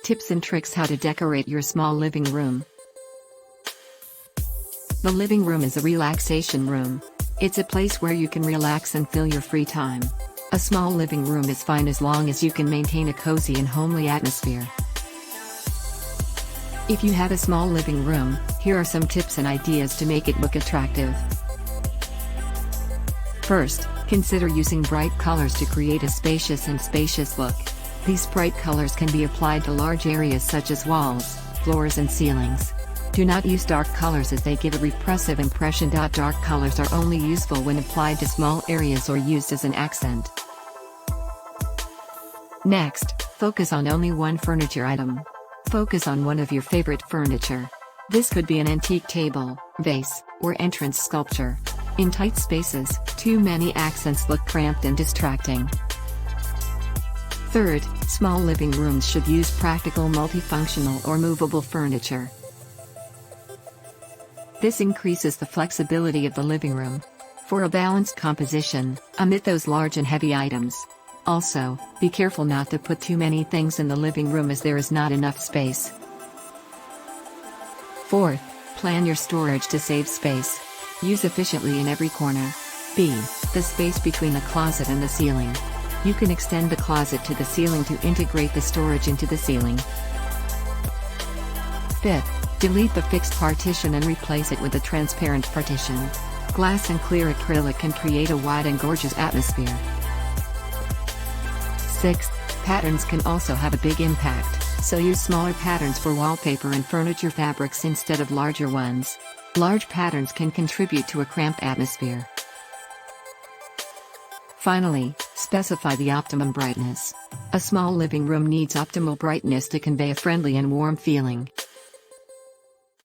Tips and tricks how to decorate your small living room. The living room is a relaxation room. It's a place where you can relax and fill your free time. A small living room is fine as long as you can maintain a cozy and homely atmosphere. If you have a small living room, here are some tips and ideas to make it look attractive. First, consider using bright colors to create a spacious look. These bright colors can be applied to large areas such as walls, floors and ceilings. Do not use dark colors as they give a repressive impression. Dark colors are only useful when applied to small areas or used as an accent. Next, focus on only one furniture item. Focus on one of your favorite furniture. This could be an antique table, vase, or entrance sculpture. In tight spaces, too many accents look cramped and distracting. Third, small living rooms should use practical multifunctional or movable furniture. This increases the flexibility of the living room. For a balanced composition, omit those large and heavy items. Also, be careful not to put too many things in the living room as there is not enough space. Fourth, plan your storage to save space. Use efficiently in every corner. B. The space between the closet and the ceiling. You can extend the closet to the ceiling to integrate the storage into the ceiling. Fifth, delete the fixed partition and replace it with a transparent partition. Glass and clear acrylic can create a wide and gorgeous atmosphere. Sixth, patterns can also have a big impact, so use smaller patterns for wallpaper and furniture fabrics instead of larger ones. Large patterns can contribute to a cramped atmosphere. Finally, specify the optimum brightness. A small living room needs optimal brightness to convey a friendly and warm feeling.